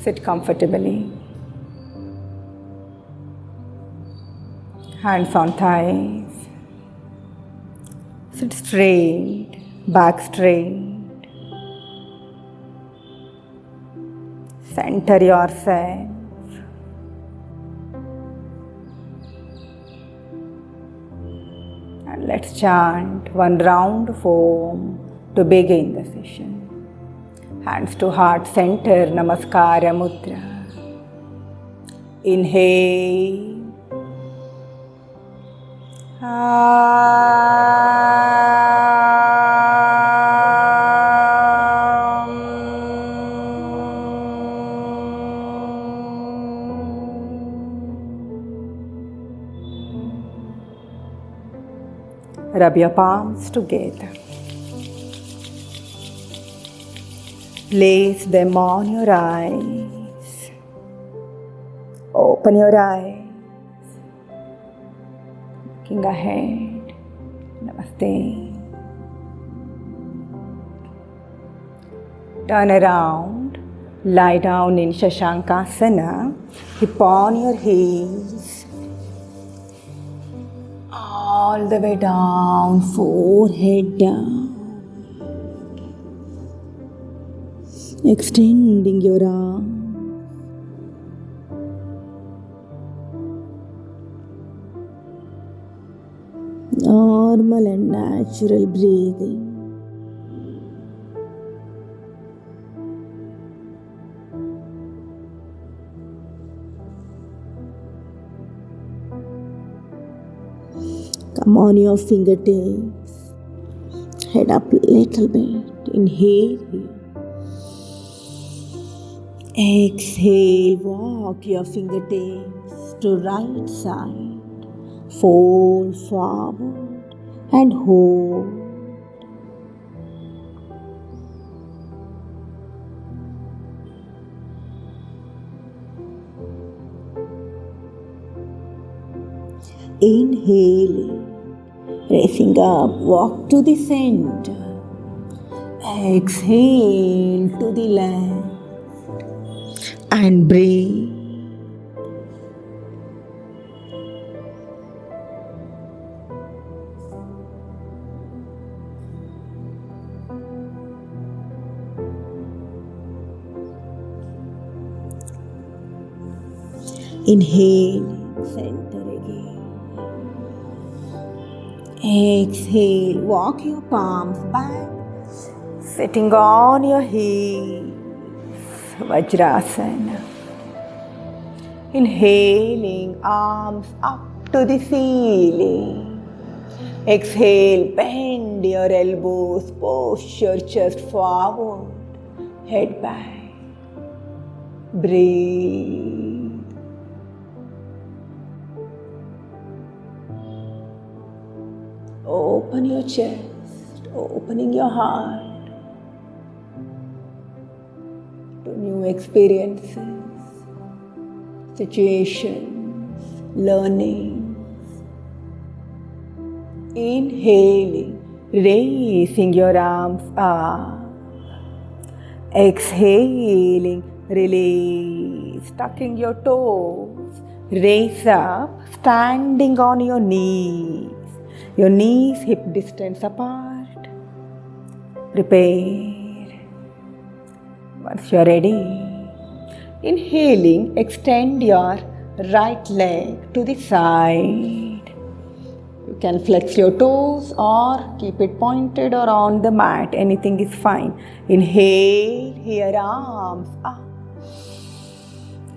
Sit comfortably. Hands on thighs. Sit straight, back straight. Center yourself. And let's chant one round of Om to begin the session. Hands to heart center, Namaskara Mudra. Inhale. Rub your palms together. Place them on your eyes. Open your eyes. Looking ahead. Namaste. Turn around. Lie down in Shashankasana. Hip on your heels. All the way down, forehead down. Extending your arms. Normal and natural breathing. Come on your fingertips. Head up a little bit. Inhale here. Exhale. Walk your fingertips to right side. Fold forward and hold. Inhaling, raising up, walk to the center. Exhale to the left and breathe. Inhale, center again. Exhale, walk your palms back, sitting on your heels, Vajrasana. Inhaling, arms up to the ceiling. Exhale, bend your elbows, push your chest forward, head back. Breathe. Open your chest, opening your heart to new experiences, situations, learnings. Inhaling, raising your arms up. Exhaling, release, tucking your toes. Raise up, standing on your knees. Your knees hip distance apart. Prepare. Once you are ready, inhaling, extend your right leg to the side. You can flex your toes or keep it pointed or on the mat. Anything is fine. Inhale, here arms up.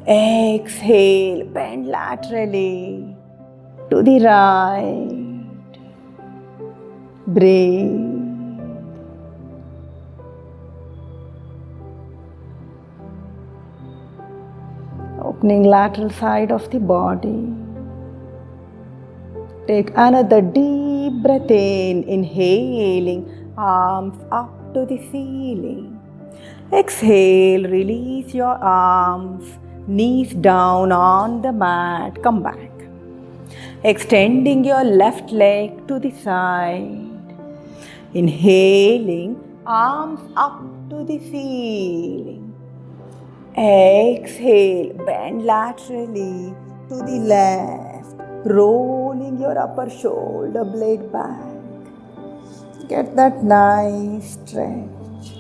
Exhale, bend laterally to the right. Breathe. Opening lateral side of the body. Take another deep breath in, inhaling, arms up to the ceiling. Exhale, release your arms, knees down on the mat. Come back. Extending your left leg to the side. Inhaling, arms up to the ceiling. Exhale, bend laterally to the left, rolling your upper shoulder blade back. Get that nice stretch.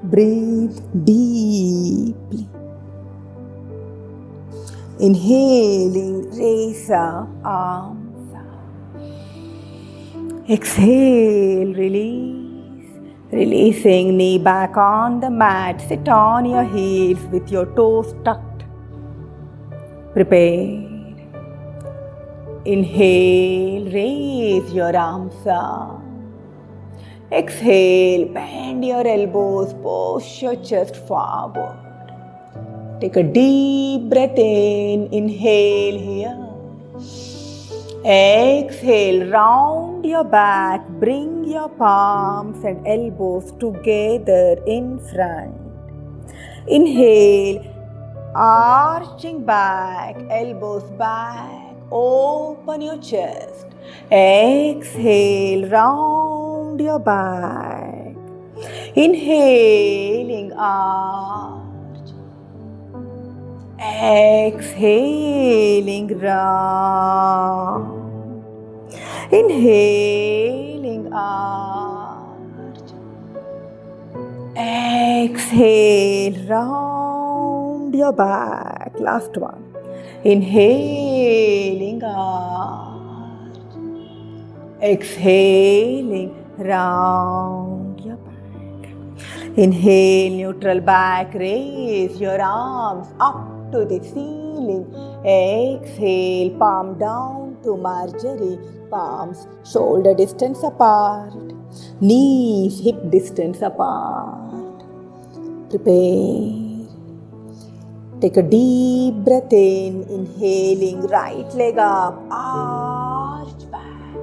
Breathe deeply. Inhaling, raise up, arms up. Exhale, release. Releasing, knee back on the mat. Sit on your heels with your toes tucked. Prepare. Inhale, raise your arms up. Exhale, bend your elbows, push your chest forward. Take a deep breath in, inhale here. Exhale, round your back, bring your palms and elbows together in front. Inhale, arching back, elbows back, open your chest. Exhale, round your back. Inhaling, arch. Exhaling, round. Inhaling, arch. Exhale, round your back. Last one. Inhaling, arch. Exhaling, round your back. Inhale, neutral back. Raise your arms up to the ceiling. Exhale, palm down to Marjorie. Palms shoulder distance apart. Knees hip distance apart. Prepare. Take a deep breath in. Inhaling, right leg up. Arch back.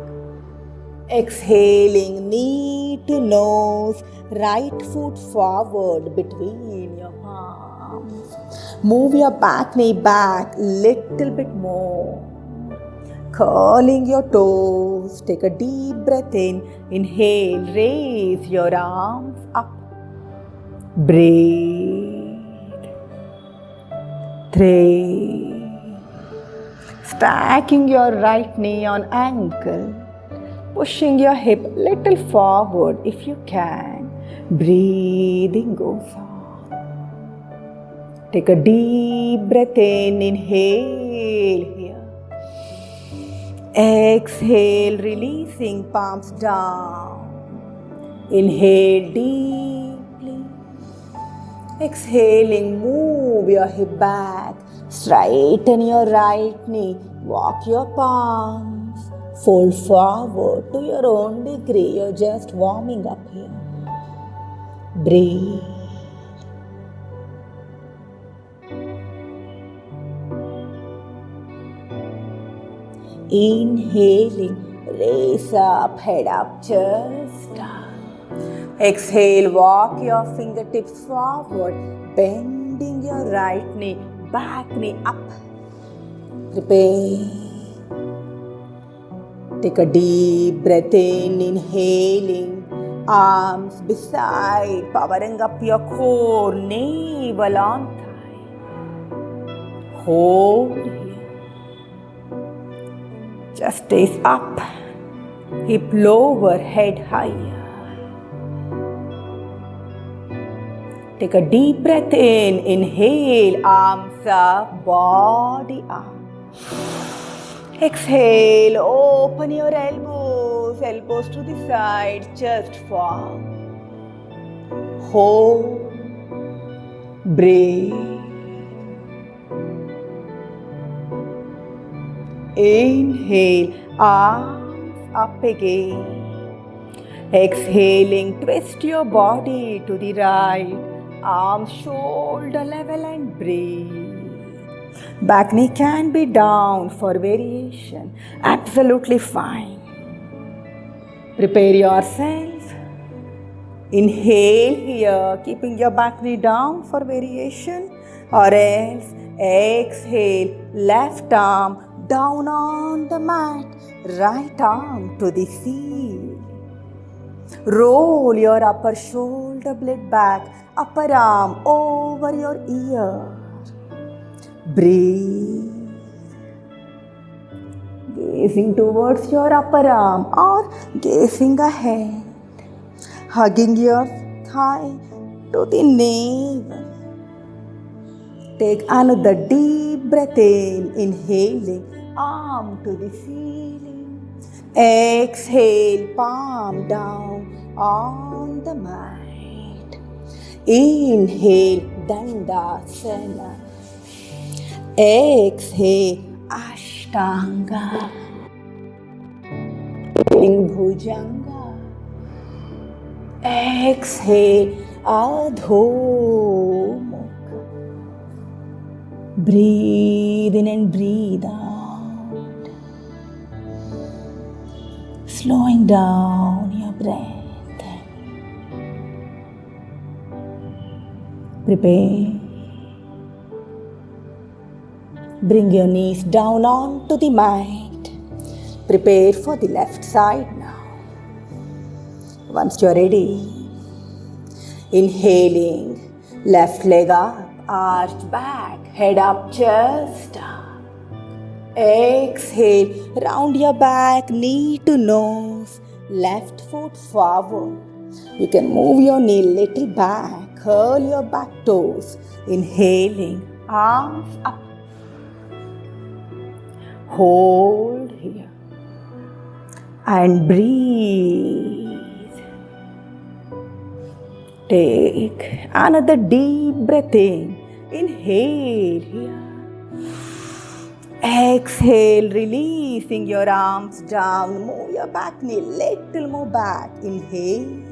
Exhaling, knee to nose. Right foot forward between your palms. Move your back knee back little bit more. Curling your toes. Take a deep breath in. Inhale, raise your arms up. Breathe. 3. Stacking your right knee on ankle. Pushing your hip little forward if you can. Breathing goes on. Take a deep breath in. Inhale here. Exhale, releasing palms down. Inhale deeply. Exhaling, move your hip back. Straighten your right knee. Walk your palms. Fold forward to your own degree. You're just warming up here. Breathe. Inhaling, raise up, head up, chest down. Exhale, walk your fingertips forward, bending your right knee, back knee up. Prepare. Take a deep breath in, inhaling, arms beside, powering up your core, navel on thigh. Hold here. Chest stays up, hip lower, head higher. Take a deep breath in, inhale, arms up, body up. Exhale, open your elbows, elbows to the side, chest forward. Hold, breathe. Inhale, arms up again. Exhaling, twist your body to the right, arms shoulder level and breathe. Back knee can be down for variation, absolutely fine. Prepare yourself. Inhale here, keeping your back knee down for variation, or else exhale, left arm down on the mat, right arm to the ceiling. Roll your upper shoulder blade back, upper arm over your ear. Breathe. Gazing towards your upper arm or gazing ahead. Hugging your thigh to the navel. Take another deep breath in, inhaling, arm to the ceiling. Exhale, palm down on the mat. Inhale, Dandasana. Exhale, Ashtanga. Inhaling, Bhujanga. Exhale, Adho Mukha. Breathe in and breathe out. Slowing down your breath. Prepare. Bring your knees down onto the mat. Prepare for the left side now. Once you're ready, inhaling, left leg up, arch back, head up, chest up. Exhale, round your back, knee to nose, left foot forward. You can move your knee little back, curl your back toes. Inhaling, arms up. Hold here and breathe. Take another deep breath in. Inhale here. Exhale, releasing your arms down. Move your back knee little more back. Inhale.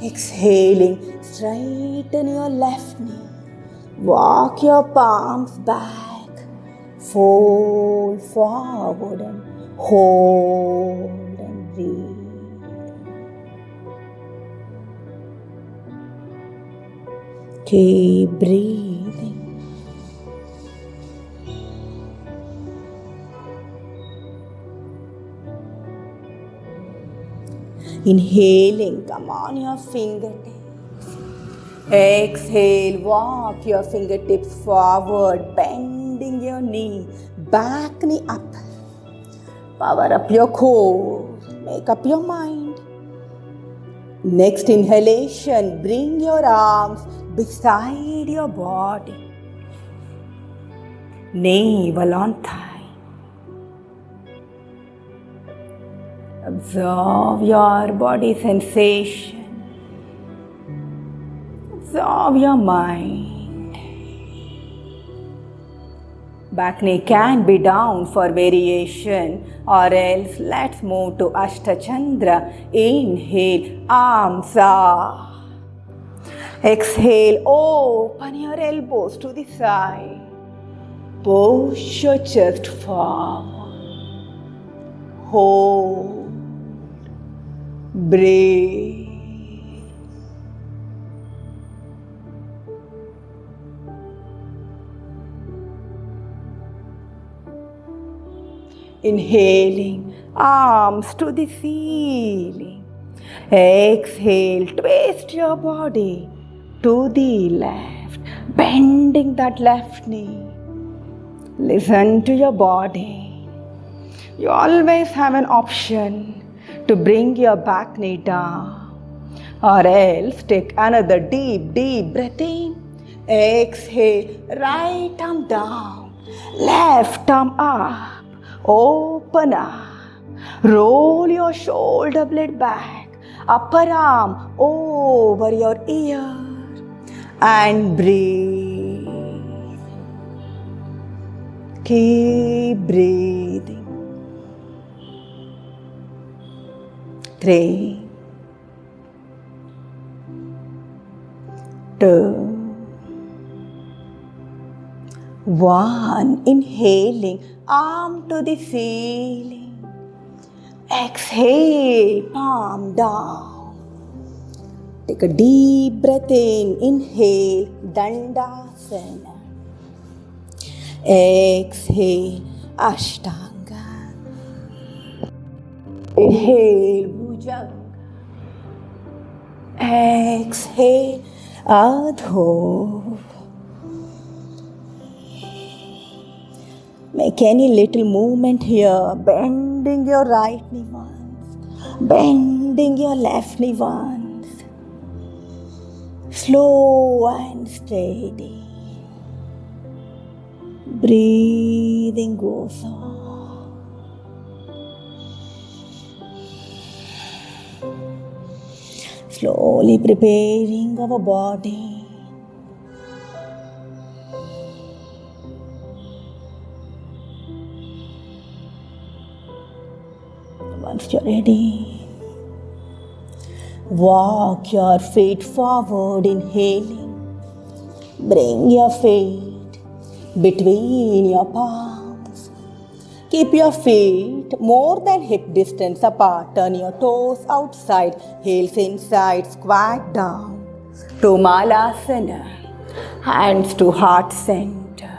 Exhaling, straighten your left knee. Walk your palms back. Fold forward and hold and breathe. Keep breathing. Inhaling, come on your fingertips. Exhale, walk your fingertips forward, bending your knee, back knee up. Power up your core, make up your mind. Next inhalation, bring your arms beside your body. Navel on thigh. Observe your body sensation. Observe your mind. Back knee can be down for variation, or else let's move to Ashtachandra. Inhale, arms up. Exhale, open your elbows to the side. Push your chest forward. Hold. Breathe. Inhaling, arms to the ceiling. Exhale, twist your body to the left, bending that left knee. Listen to your body. You always have an option to bring your back knee down, or else take another deep breath in. Exhale, right arm down, left arm up. Open up. Roll your shoulder blade back. Upper arm over your ear. And breathe. Keep breathing. 3, 2, 1. Inhaling, arm to the ceiling. Exhale, palm down. Take a deep breath in. Inhale, Dandasana. Exhale, Ashtanga. Inhale, Bhujanga. Bhujang. Exhale, Adho. Make any little movement here, bending your right knee once, bending your left knee once. Slow and steady. Breathing goes on. Slowly preparing our body. Once you're ready, walk your feet forward, inhaling. Bring your feet between your palms. Keep your feet more than hip distance apart. Turn your toes outside, heels inside, squat down to Malasana. Hands to heart center.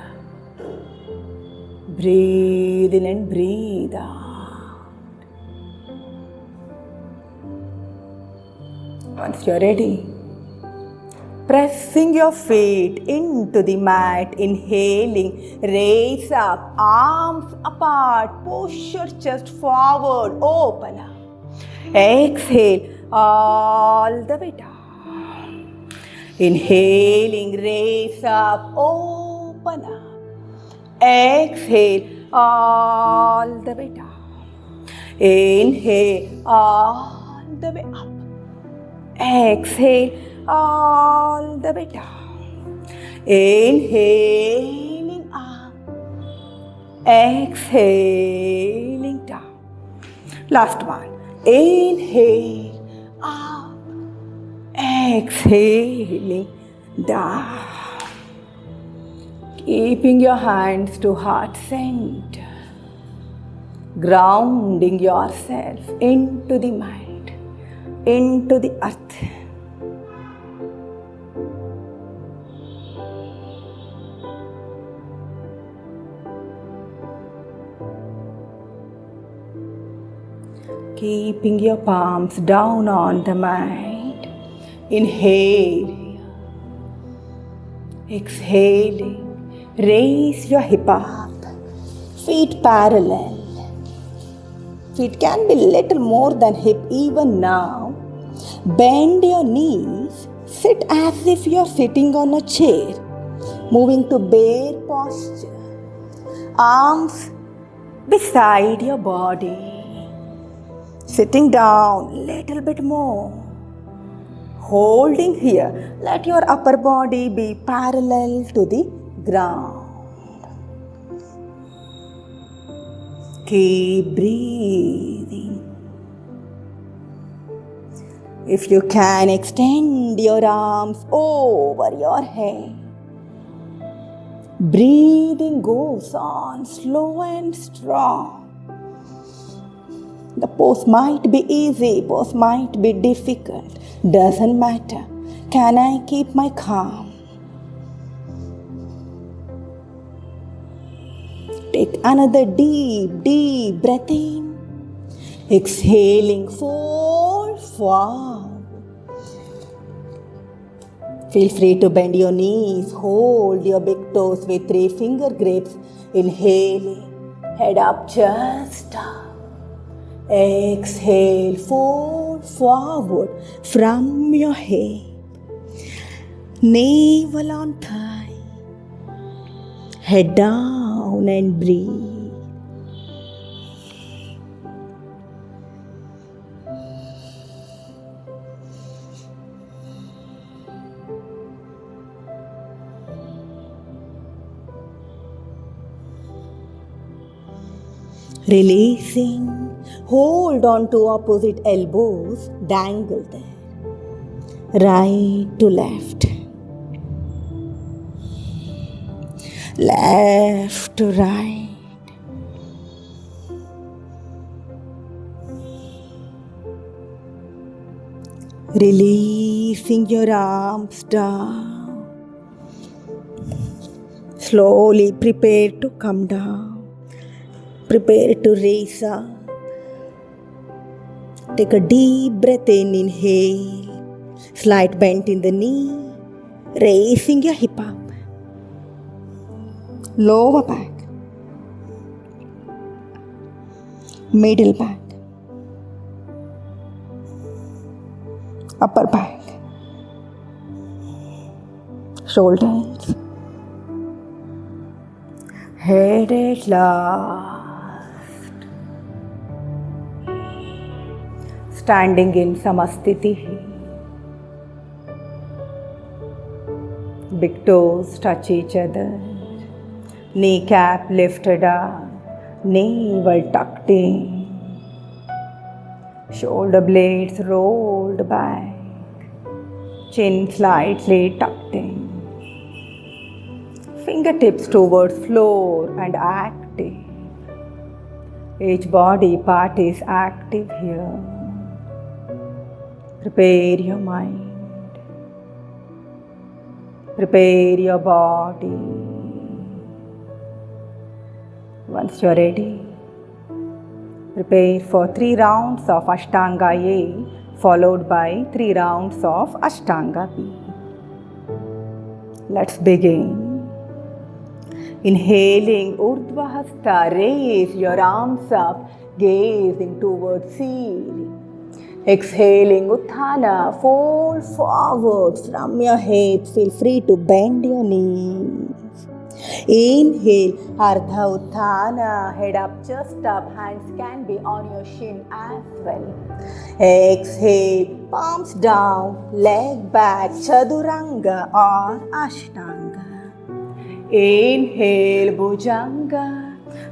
Breathe in and breathe out. Once you're ready, pressing your feet into the mat, inhaling, raise up, arms apart, push your chest forward, open up. Exhale, all the way down. Inhaling, raise up, open up. Exhale, all the way down. Inhale, all the way up. Exhale, all the way down. Inhaling up. Exhaling down. Last one. Inhale up. Exhaling down. Keeping your hands to heart center. Grounding yourself into the mind, into the earth. Keeping your palms down on the mat. Inhale. Exhaling. Raise your hip up. Feet parallel. Feet can be little more than hip even now. Bend your knees. Sit as if you are sitting on a chair. Moving to bear posture. Arms beside your body. Sitting down little bit more. Holding here. Let your upper body be parallel to the ground. Keep breathing. If you can, extend your arms over your head. Breathing goes on slow and strong. The pose might be easy, pose might be difficult. Doesn't matter. Can I keep my calm? Take another deep breath in. Exhaling, fold forward. Feel free to bend your knees. Hold your big toes with 3 finger grips. Inhaling, head up, just up. Exhale, fold forward from your hip. Navel on thigh. Head down and breathe. Releasing, hold on to opposite elbows, dangle there. Right to left. Left to right. Releasing your arms down. Slowly prepare to come down. Prepare to raise up. Take a deep breath in, inhale. Slight bend in the knee, raising your hip up. Lower back, middle back, upper back, shoulders, head at last. Standing in Samasthiti. Big toes touch each other. Kneecap lifted up, navel tucked in, shoulder blades rolled back, chin slightly tucked in, fingertips towards floor and active. Each body part is active here. Prepare your mind, prepare your body. Once you're ready, prepare for 3 rounds of Ashtanga A followed by 3 rounds of Ashtanga B. Let's begin. Inhaling Urdhva Hasta, raise your arms up, gazing towards ceiling. Exhaling Utthana, fold forward from your head. Feel free to bend your knees. Inhale, Ardha Utthana, head up, chest up, hands can be on your shin as well. Exhale, palms down, leg back, Chaduranga or Ashtanga. Inhale, Bhujanga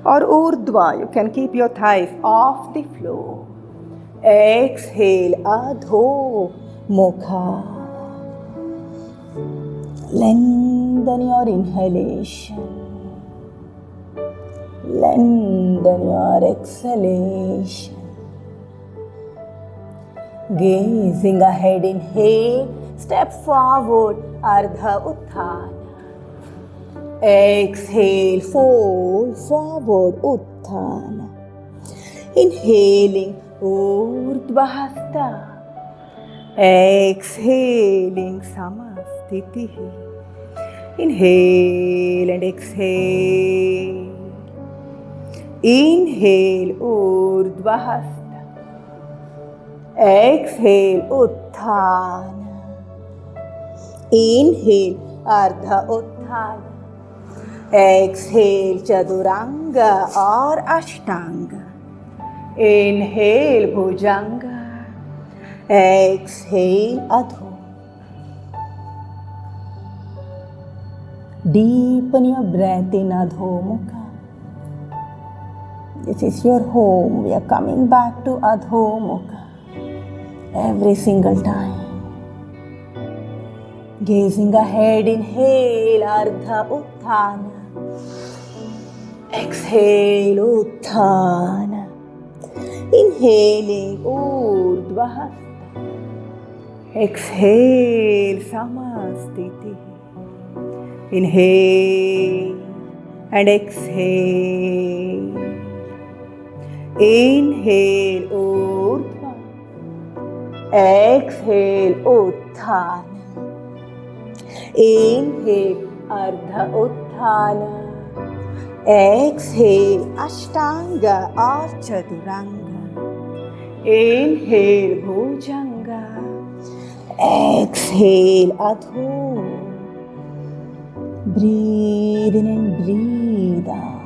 or Urdhva, you can keep your thighs off the floor. Exhale, Adho Mukha. Lengthen your inhalation. Lengthen your exhalation. Gazing ahead, inhale, step forward, Ardha Utthana. Exhale, fold forward, Utthana. Inhaling, Urdhva Hasta. Exhaling, Samasthiti. Inhale and exhale. Inhale, Urdhva Hasta. Exhale, Utthana. Inhale, Ardha Utthana. Exhale, Chaduranga or Ashtanga. Inhale, Bhujanga. Exhale, Adho. Deepen your breath in Adho Mukha. This is your home. We are coming back to Adho Mukha every single time. Gazing ahead, inhale, Ardha Utthana. Exhale, Utthana. Inhaling, Urdhva Hasta. Exhale, Samasthiti. Inhale and exhale. Inhale, Urdhva. Exhale, Utthana. Inhale, Ardha Utthana. Exhale, Ashtanga or Chaduranga. Inhale, Bhujanga. Exhale, Adho. Breathe in and breathe out.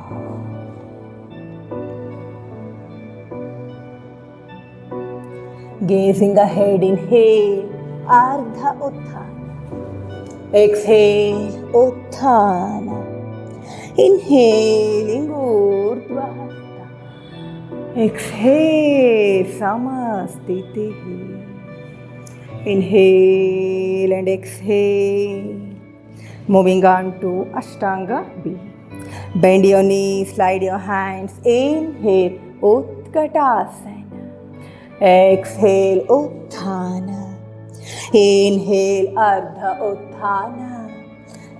Gazing ahead, inhale, Ardha Utthana. Exhale, Utthana. Inhaling, Urdhva Hasta. Exhale, Samasthiti. Inhale and exhale. Moving on to Ashtanga B. Bend your knees, slide your hands. Inhale, Utkatasana. Exhale, Utthana. Inhale, Ardha Utthana.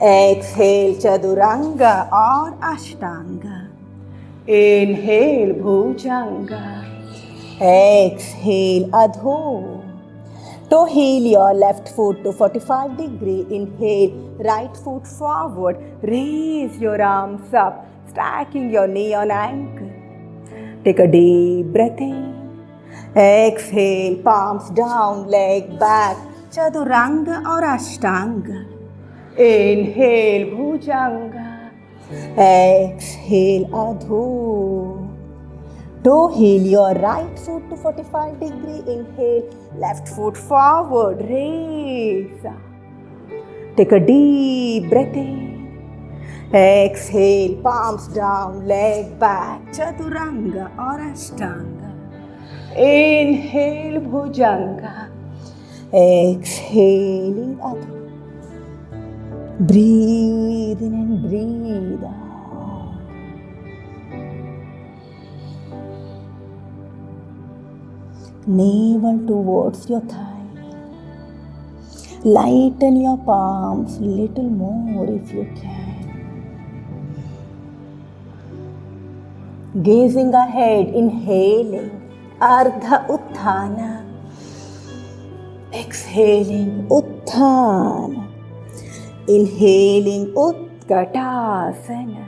Exhale, Chaduranga or Ashtanga. Inhale, Bhujanga. Exhale, Adho. To heel your left foot to 45 degree. Inhale, right foot forward. Raise your arms up, stacking your knee on ankle. Take a deep breath in. Exhale, palms down, leg back. Chaturanga or Ashtanga. Inhale, Bhujanga. Exhale, Adho. To heel your right foot to 45 degree. Inhale, left foot forward, raise. Take a deep breath in. Exhale, palms down, leg back, Chaturanga or Ashtanga. Inhale, Bhujanga. Exhaling, Adho. Breathe in and breathe out. Navel towards your thigh. Lighten your palms little more if you can. Gazing ahead, inhaling Ardha Utthana. Exhaling Utthana. Inhaling Utkatasana.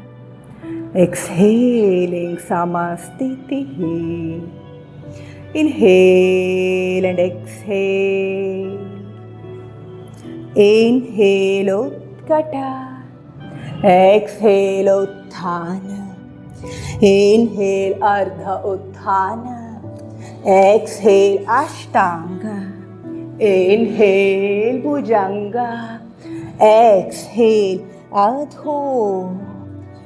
Exhaling Samastitihi. Inhale and exhale. Inhale Utkata. Exhale Utthana. Inhale Ardha Utthana. Exhale Ashtanga. Inhale Bhujanga. Exhale Adho.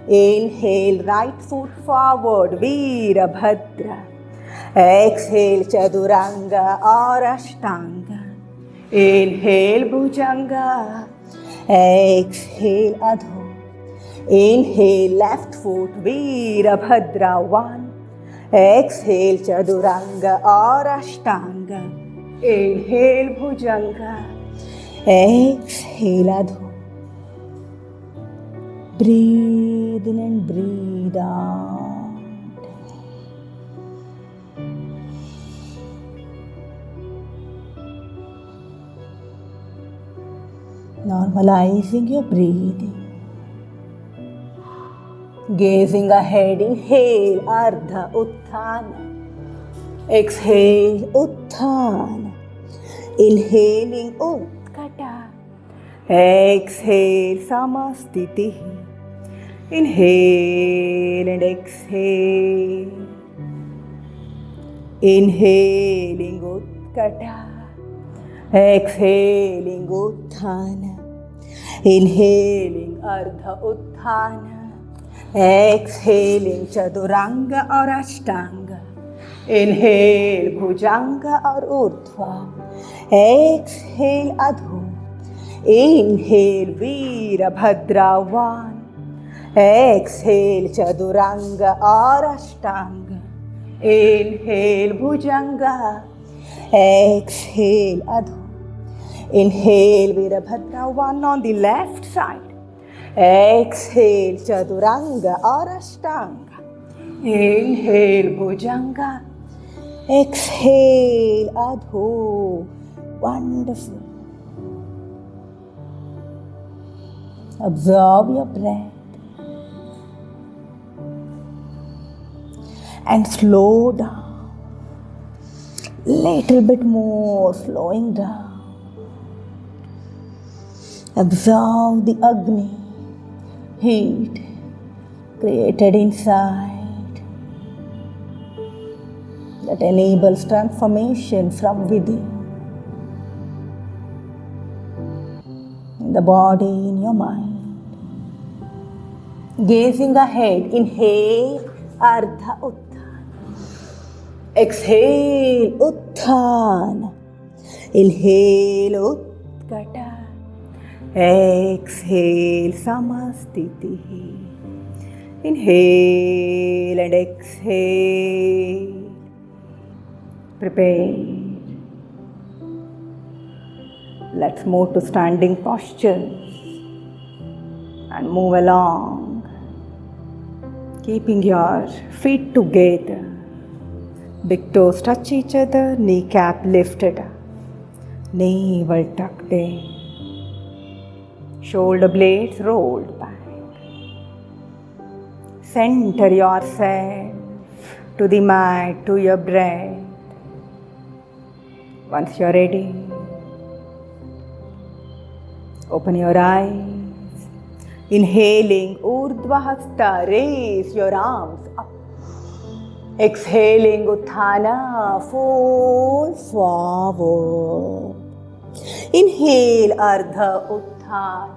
Inhale right foot forward, Veerabhadra. Exhale Chaturanga or Ashtanga. Inhale Bhujanga. Exhale Adho. Inhale left foot, Veerabhadra 1. Exhale Chaturanga or Ashtanga. Inhale Bhujanga. Exhale Adho. Breathe in and breathe out. Normalizing your breathing. Gazing ahead, inhale Ardha Utthana. Exhale Utthana. Inhaling Utkata. Exhale Samastitihi. Inhale and exhale. Inhaling Utkata. Exhaling Utthana. Inhaling Ardha Utthana. Exhaling Chaturanga or Ashtanga. Inhale Bhujanga or Urdhva. Exhale Adho. Inhale Veerabhadra 1. Exhale Chaturanga or Ashtanga. Inhale Bhujanga. Exhale Adho. Inhale Veerabhadra 1 on the left side. Exhale Chaturanga or Ashtanga. Inhale Bhujanga. Exhale Adho. Wonderful. Absorb your breath and slow down. Little bit more, slowing down. Absorb the Agni, heat created inside that enables transformation from within. In the body, in your mind. Gazing ahead, inhale Ardha Utthana. Exhale Utthana. Inhale Utkata. Exhale Samastitihi. Inhale and exhale. Prepare. Let's move to standing postures and move along, keeping your feet together. Big toes touch each other, kneecap lifted up, navel tucked in, shoulder blades rolled back. Center yourself to the mat, to your breath. Once you're ready, open your eyes. Inhaling, Urdhva Hasta, raise your arms up. Exhaling, Utthana, fold forward. Inhale, Ardha Utthana.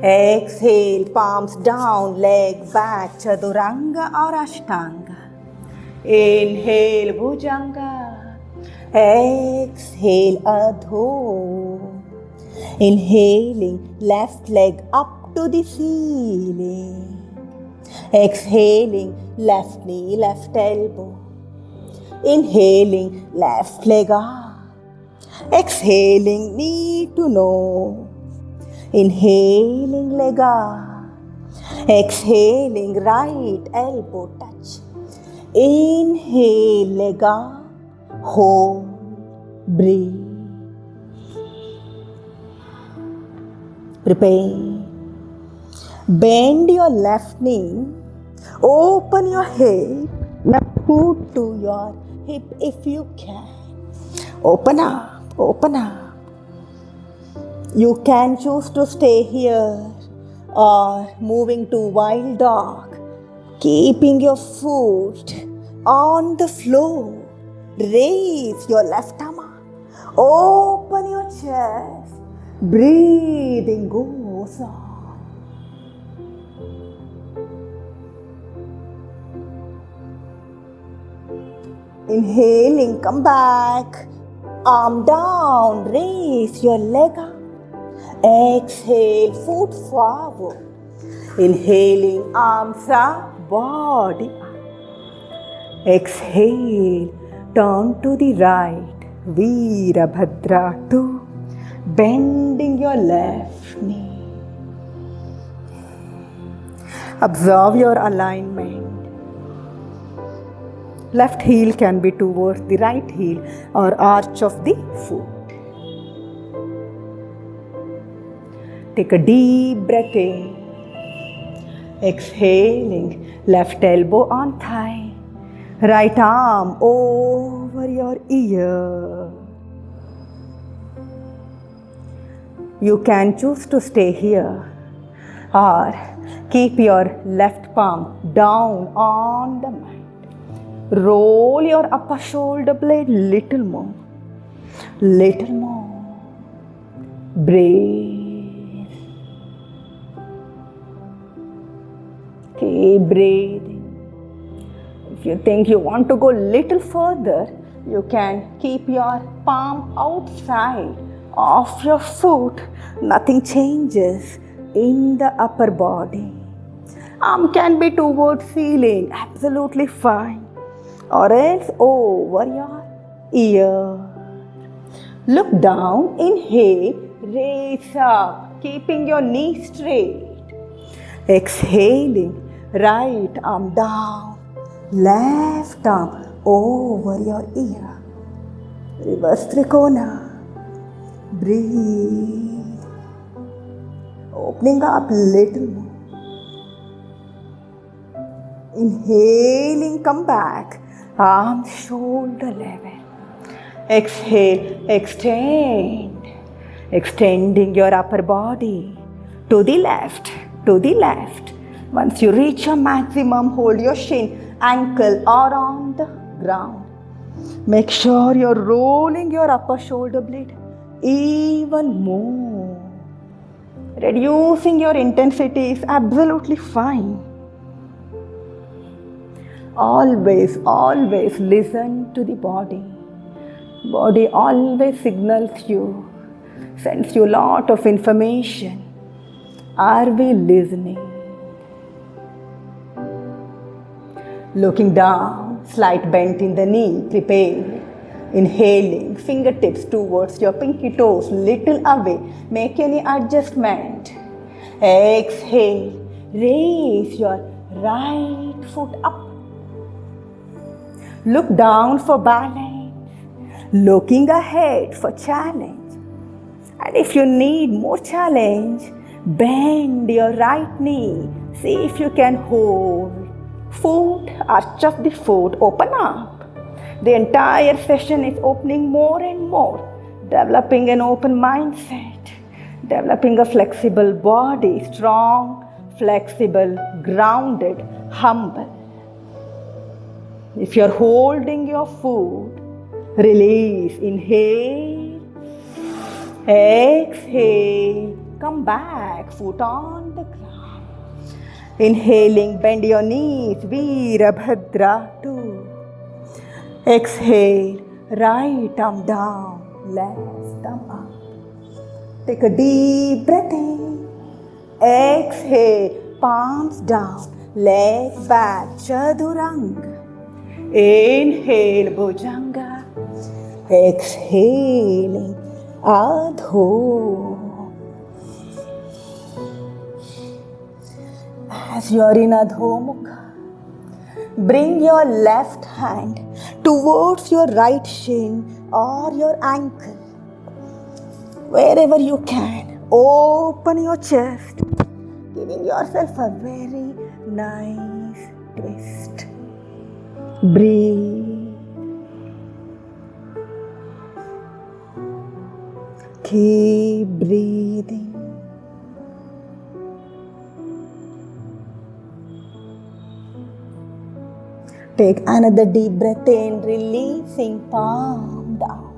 Exhale, palms down, leg back, Chaduranga or Ashtanga. Inhale, Bhujanga. Exhale, Adho. Inhaling, left leg up to the ceiling. Exhaling, left knee, left elbow. Inhaling, left leg up. Exhaling, knee to nose. Inhaling, leg up. Exhaling, right elbow touch. Inhale, leg up. Hold, breathe. Prepare. Bend your left knee. Open your hip. Left foot to your hip if you can. Open up, open up. You can choose to stay here or moving to wild dog. Keeping your foot on the floor. Raise your left arm up. Open your chest. Breathing goes on. Inhaling, come back. Arm down, raise your leg up. Exhale, foot forward. Inhaling, arms up, body up. Exhale, turn to the right. Virabhadra 2. Bending your left knee. Observe your alignment. Left heel can be towards the right heel or arch of the foot. Take a deep breath in. Exhaling, left elbow on thigh. Right arm over your ear. You can choose to stay here or keep your left palm down on the mat. Roll your upper shoulder blade little more. Little more. Breathe. Keep breathing. If you think you want to go little further, you can keep your palm outside of your foot. Nothing changes in the upper body. Arm can be towards ceiling, absolutely fine. Or else over your ear. Look down, inhale, raise up, keeping your knee straight. Exhaling, right arm down, left arm over your ear. Reverse Trikona. Breathe. Opening up little more. Inhaling, come back. Arms shoulder level. Exhale, extend. Extending your upper body to the left, to the left. Once you reach your maximum, hold your shin, ankle or on the ground. Make sure you're rolling your upper shoulder blade even more. Reducing your intensity is absolutely fine. Always, always listen to the body. Body always signals you, sends you a lot of information. Are we listening? Looking down, slight bend in the knee, prepare. Inhaling, fingertips towards your pinky toes, little away. Make any adjustment. Exhale, raise your right foot up. Look down for balance. Looking ahead for challenge. And if you need more challenge, bend your right knee. See if you can hold. Foot, arch of the foot, open up. The entire session is opening more and more, developing an open mindset, developing a flexible body, strong, flexible, grounded, humble. If you're holding your foot, release, inhale, exhale, come back, foot on the ground. Inhaling, bend your knees, Virabhadra 2. Exhale, right arm down, left arm up. Take a deep breath in. Exhale, palms down, legs back, Chaduranga. Inhale, Bhujanga. Exhaling, Adho. As you are in Adho Mukha, bring your left hand towards your right shin or your ankle. Wherever you can, open your chest, giving yourself a very nice twist. Breathe. Keep breathing. Take another deep breath in, releasing palm down.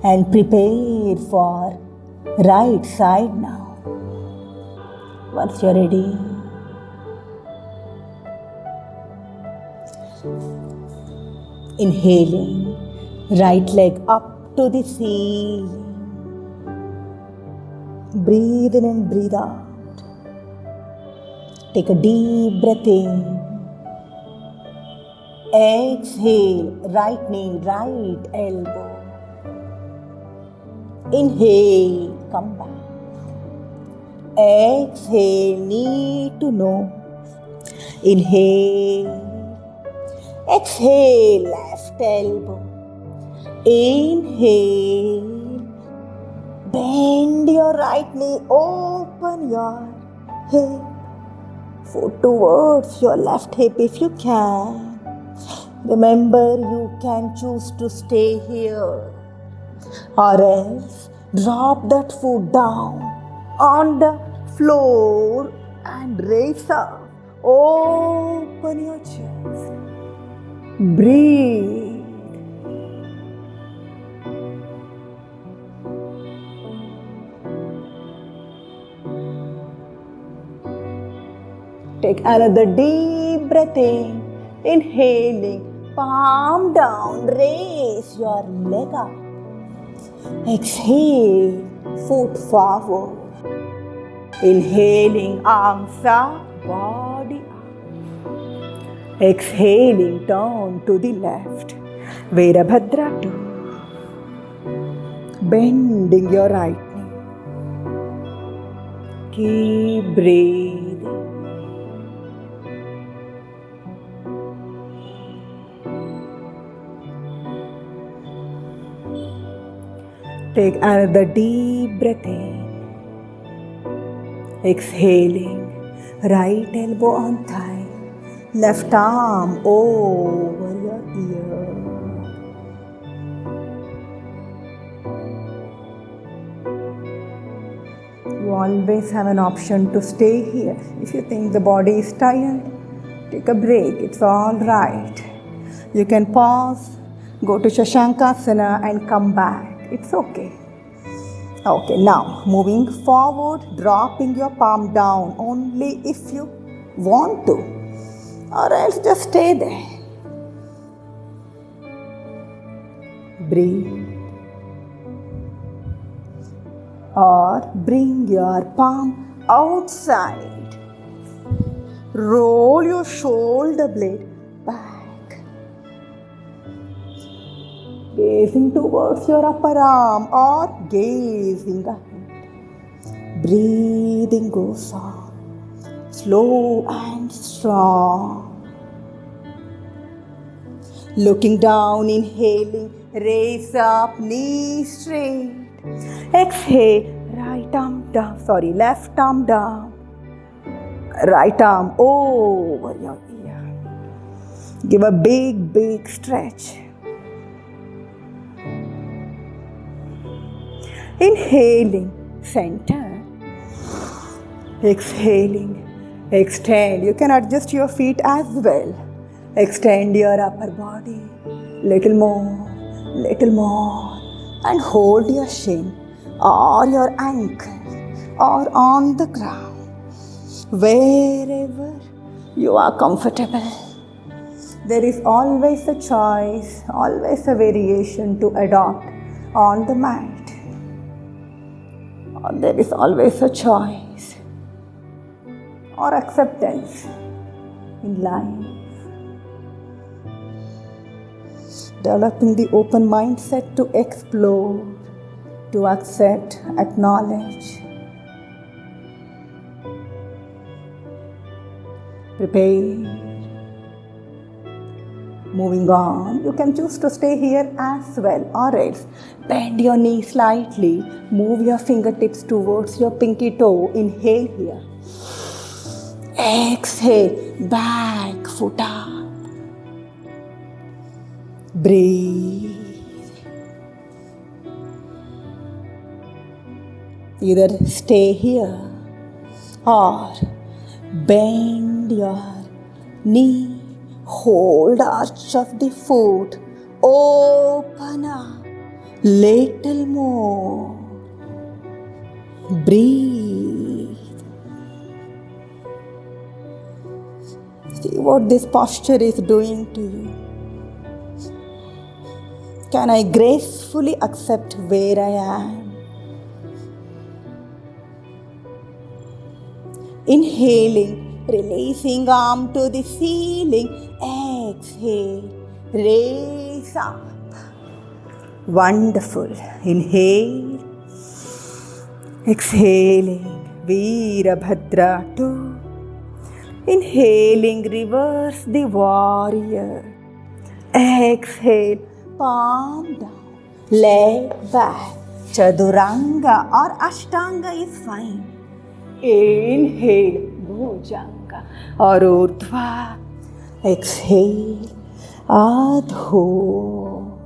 And prepare for right side now. Once you're ready, inhaling, right leg up to the ceiling. Breathe in and breathe out. Take a deep breath in. Exhale, right knee, right elbow. Inhale, come back. Exhale, knee to nose. Inhale. Exhale, left elbow. Inhale. Bend your right knee, open your hip. Foot towards your left hip if you can. Remember, you can choose to stay here, or else drop that foot down on the floor and raise up. Open your chest. Breathe. Take another deep breath in. Inhaling, palm down, raise your leg up. Exhale, foot forward. Inhaling, arms up, body up. Exhaling, turn to the left. Virabhadra 2. Bending your right knee. Keep breathing. Take another deep breath in. Exhaling, right elbow on thigh, left arm over your ear. You always have an option to stay here. If you think the body is tired, take a break. It's all right. You can pause, go to Shashankasana and come back. It's okay. Okay, now moving forward, dropping your palm down only if you want to, or else just stay there. Breathe. Or bring your palm outside. Roll your shoulder blade back. Gazing towards your upper arm or gazing ahead. Breathing goes on, slow and strong. Looking down, inhaling, raise up, knees straight. Exhale, left arm down. Right arm over your ear. Give a big stretch. Inhaling, center. Exhaling, extend. You can adjust your feet as well. Extend your upper body. Little more, and hold your shin or your ankle or on the ground, wherever you are comfortable. There is always a choice, always a variation to adopt on the mat. There is always a choice or acceptance in life. Developing the open mindset to explore, to accept, acknowledge. Prepare. Moving on, you can choose to stay here as well, or else bend your knee slightly, move your fingertips towards your pinky toe. Inhale here. Exhale, back foot up. Breathe. Either stay here or bend your knee. Hold arch of the foot, open up, little more, breathe. See what this posture is doing to you. Can I gracefully accept where I am? Inhaling, releasing arm to the ceiling. Exhale, raise up. Wonderful. Inhale. Exhaling, Virabhadra 2. Inhaling, reverse the warrior. Exhale, palm down, leg back. Chaduranga or Ashtanga is fine. Inhale, Bhujanga or Urdhva. Exhale, Adho.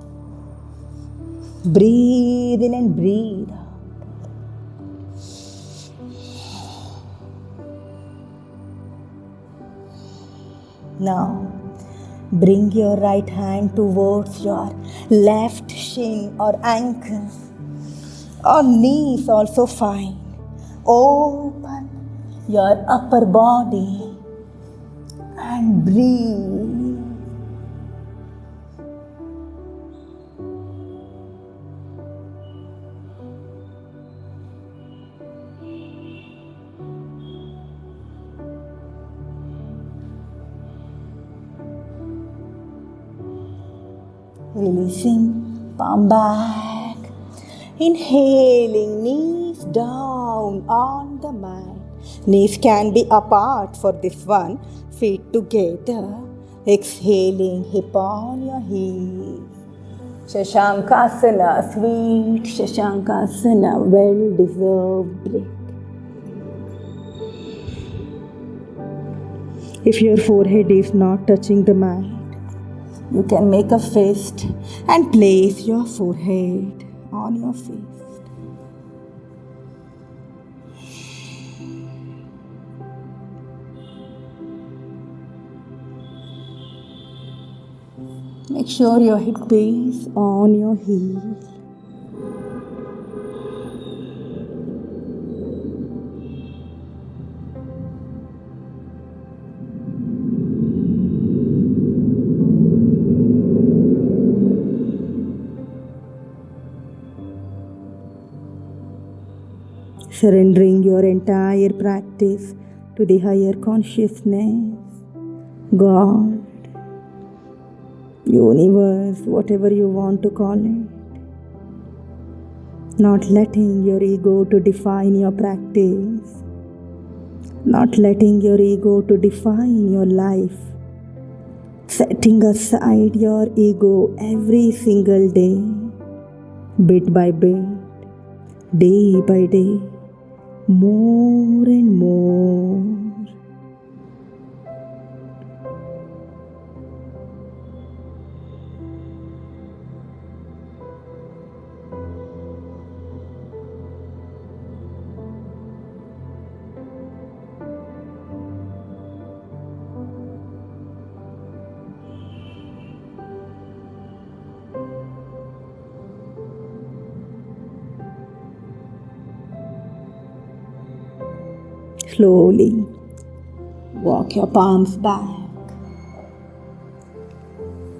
Breathe in and breathe out. Now, bring your right hand towards your left shin or ankle or knees, also fine. Open your upper body and breathe. Releasing, palm back. Inhaling, knees down on the mat. Knees can be apart for this one. Feet together. Exhaling, hip on your heels. Shashankasana, sweet Shashankasana, well-deserved break. If your forehead is not touching the mat, you can make a fist and place your forehead on your fist. Make sure your hip is on your heel. Surrendering your entire practice to the higher consciousness, God, universe, whatever you want to call it. Not letting your ego to define your practice. Not letting your ego to define your life. setting aside your ego every single day, bit by bit, day by day, more and more. Slowly walk your palms back,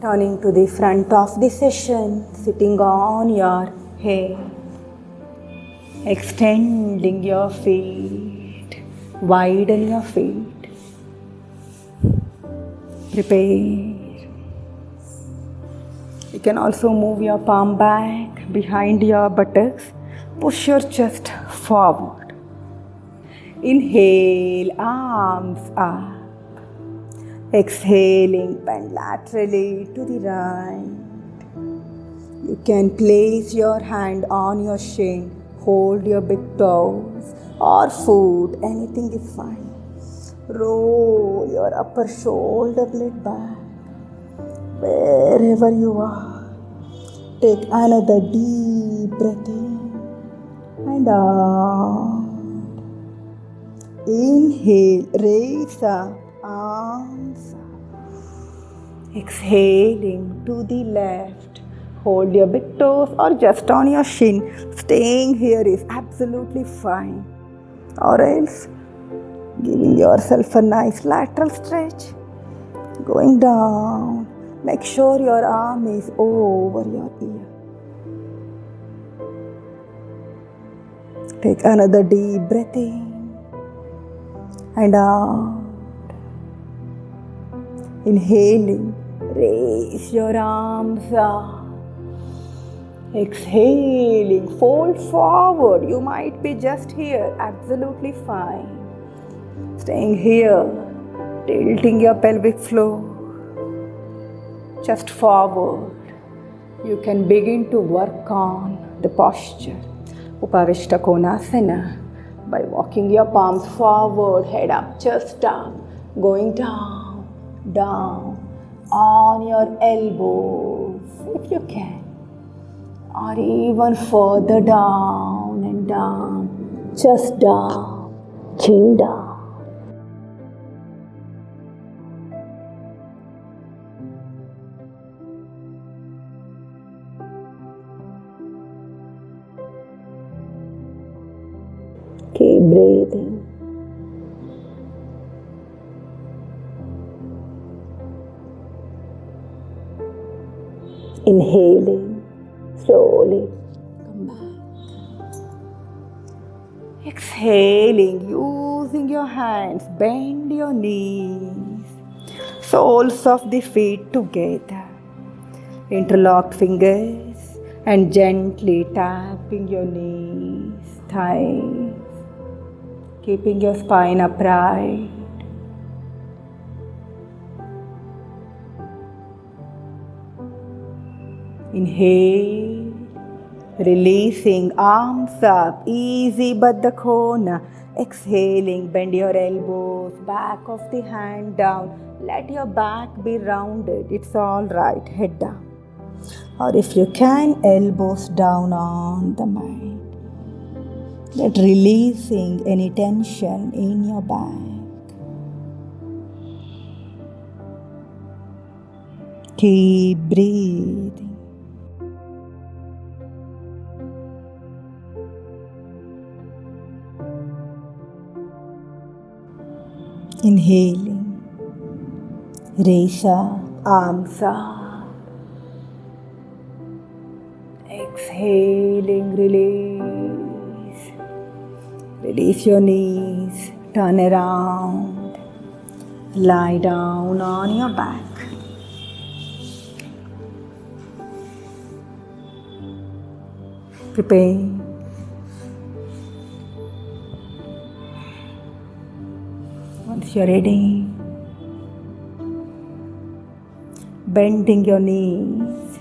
turning to the front of the session, sitting on your head, extending your feet, widen your feet. Prepare. You can also move your palm back behind your buttocks. Push your chest forward. Inhale, arms up. Exhaling, bend laterally to the right. You can place your hand on your shin, hold your big toes or foot, anything is fine. Roll your upper shoulder blade back. Wherever you are, take another deep breath in and out. Inhale, raise up, arms up. Exhaling to the left. Hold your big toes or just on your shin. Staying here is absolutely fine. Or else, giving yourself a nice lateral stretch. Going down. Make sure your arm is over your ear. Take another deep breath in and out. Inhaling, raise your arms up. Exhaling, fold forward. You might be just here, absolutely fine. Staying here, tilting your pelvic floor. Just forward. You can begin to work on the posture. Upavishta Konasana by walking your palms forward, head up, chest up, going down, down, on your elbows if you can, or even further down and down, chest down, chin down. Keep breathing. Inhaling, slowly come back. Exhaling, using your hands, bend your knees, soles of the feet together. Interlocked fingers and gently tapping your knees, thighs. Keeping your spine upright. Inhale, releasing, arms up, easy Baddha Kona. Exhaling, bend your elbows, back of the hand down. Let your back be rounded, it's all right, head down. Or if you can, elbows down on the mat. That releasing any tension in your back. Keep breathing. Inhaling, raise up, arms up. Exhaling, release. Release your knees, turn around, lie down on your back. Prepare. Once you're ready, bending your knees.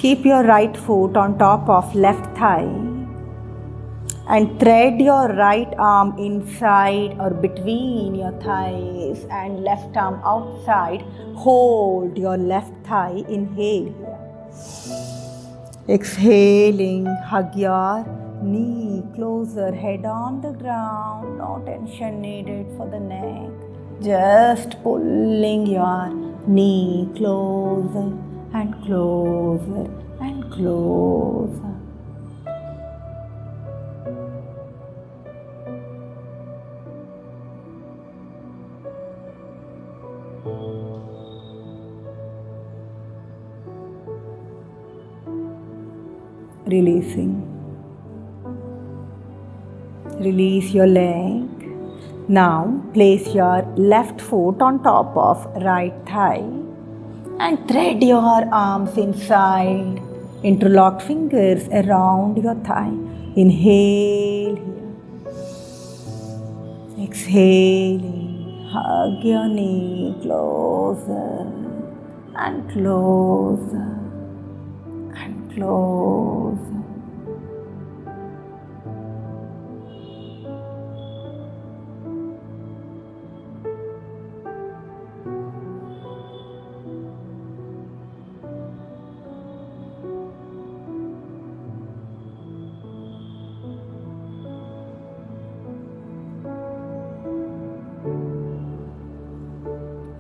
Keep your right foot on top of left thigh and thread your right arm inside or between your thighs and left arm outside. Hold your left thigh. Inhale here. Exhaling, hug your knee closer, head on the ground, no tension needed for the neck. Just pulling your knee closer and closer and closer. Releasing. Release your leg. Now place your left foot on top of right thigh and thread your arms inside. Interlock fingers around your thigh. Inhale here. Exhaling. Hug your knee closer and closer and closer.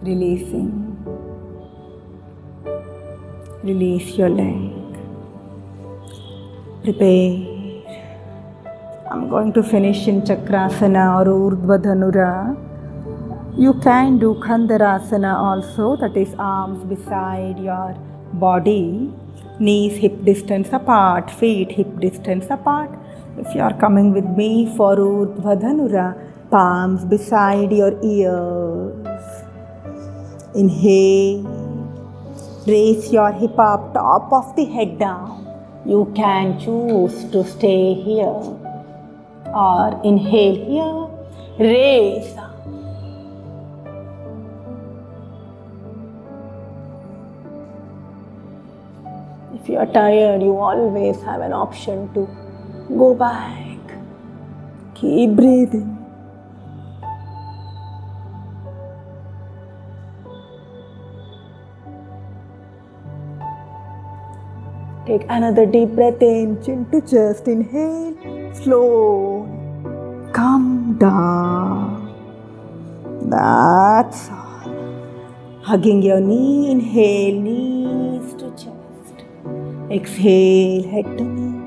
Releasing. Release your leg. Prepare. I'm going to finish in Chakrasana or Urdhva Dhanura. You can do Khandarasana also, that is arms beside your body, knees hip distance apart, feet hip distance apart. If you are coming with me for Urdhva Dhanura, palms beside your ears. Inhale, raise your hip up, top of the head down. You can choose to stay here or inhale here, raise up. If you are tired, you always have an option to go back. Keep breathing. Take another deep breath in, chin to chest, inhale, slow, come down. That's all. Hugging your knee, inhale, knees to chest. Exhale, head to knee.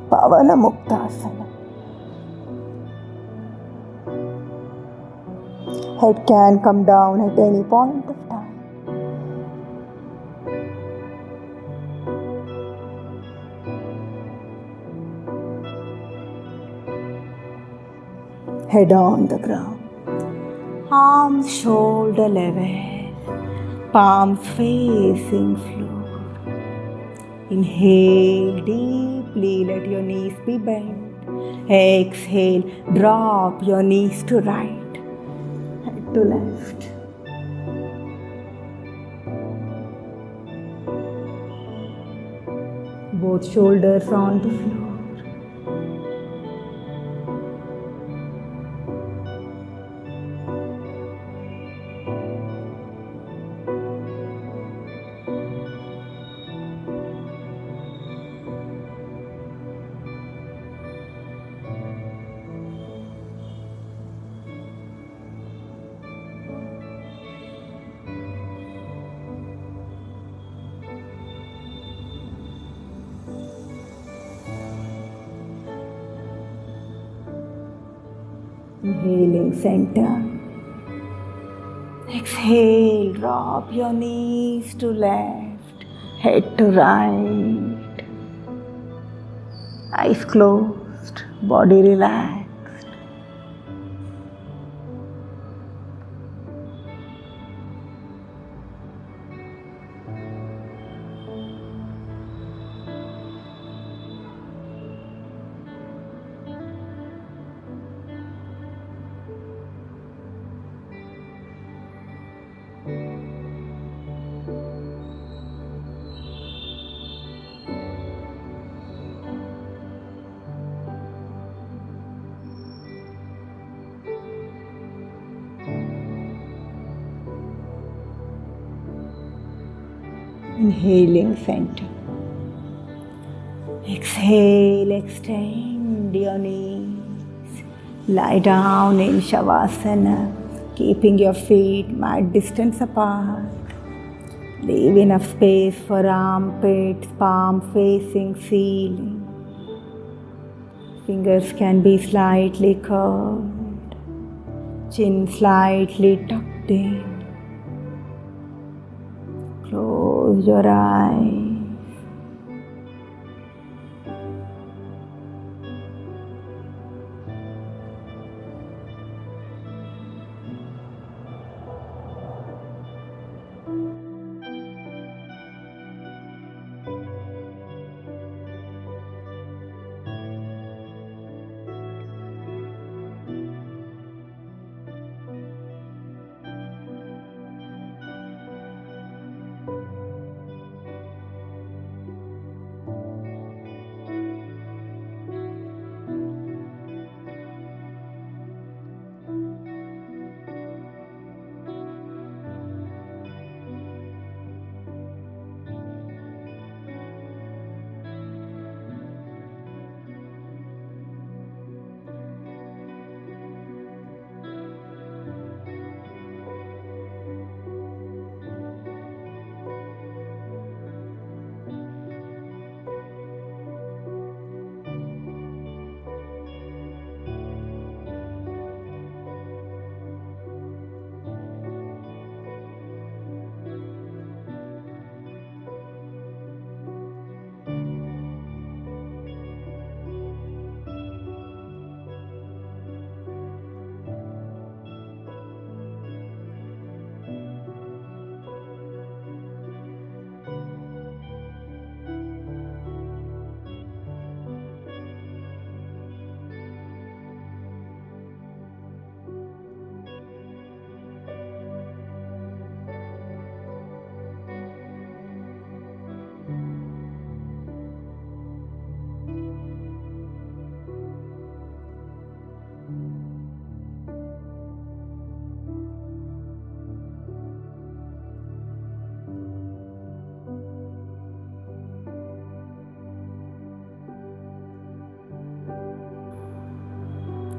Pavana Muktasana. Head can come down at any point of time. Head on the ground. Arms shoulder level. Palms facing floor. Inhale deeply, let your knees be bent. Exhale, drop your knees to right, head to left. Both shoulders on the floor. Inhaling center. Exhale, drop your knees to left, head to right. Eyes closed, body relaxed. Inhaling center. Exhale, extend your knees. Lie down in Shavasana, keeping your feet mat distance apart. Leave enough space for armpits, palm facing ceiling. Fingers can be slightly curved, chin slightly tucked in. Close your eyes.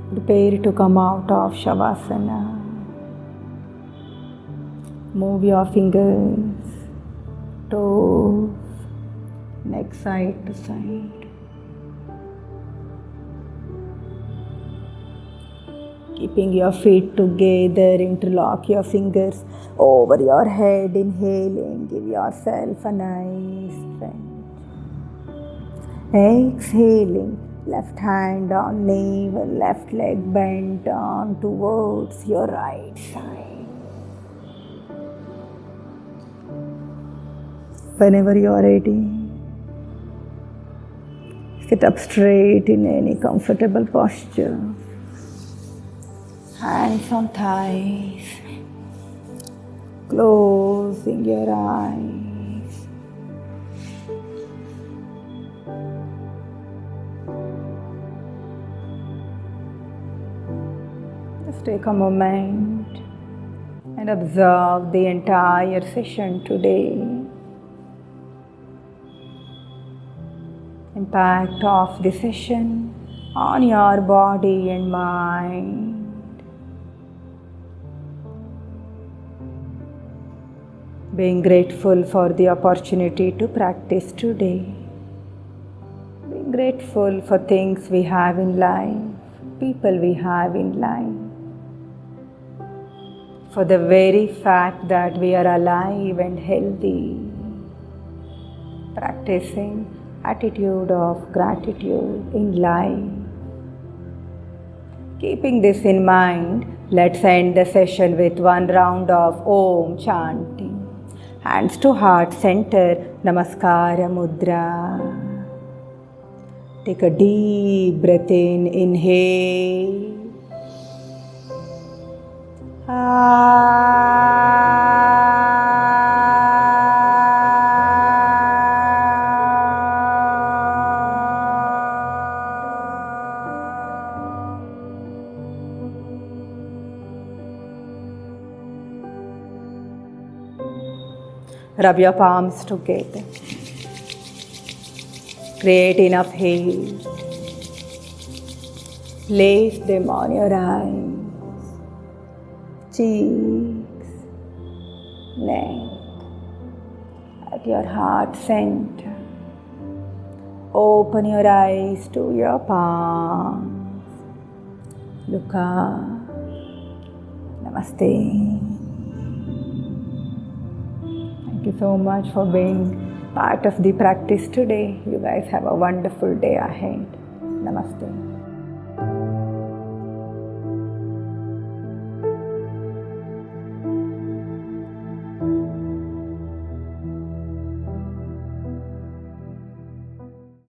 Prepare to come out of Shavasana. Move your fingers, toes, neck side to side. Keeping your feet together, interlock your fingers over your head. Inhaling, give yourself a nice stretch. Exhaling, left hand on navel, left leg bent on towards your right side. Whenever you are ready, sit up straight in any comfortable posture. Hands on thighs, closing your eyes. Just take a moment and observe the entire session today. Impact of the session on your body and mind. Being grateful for the opportunity to practice today. Being grateful for things we have in life, people we have in life. For the very fact that we are alive and healthy. Practicing attitude of gratitude in life. Keeping this in mind, let's end the session with one round of Om chanting. Hands to heart center, Namaskara Mudra. Take a deep breath in, inhale. Rub your palms together. Create enough heat. Place them on your eyes, cheeks, neck, at your heart center. Open your eyes to your palms. Look up. Namaste. Thank you so much for being part of the practice today. You guys have a wonderful day ahead. Namaste.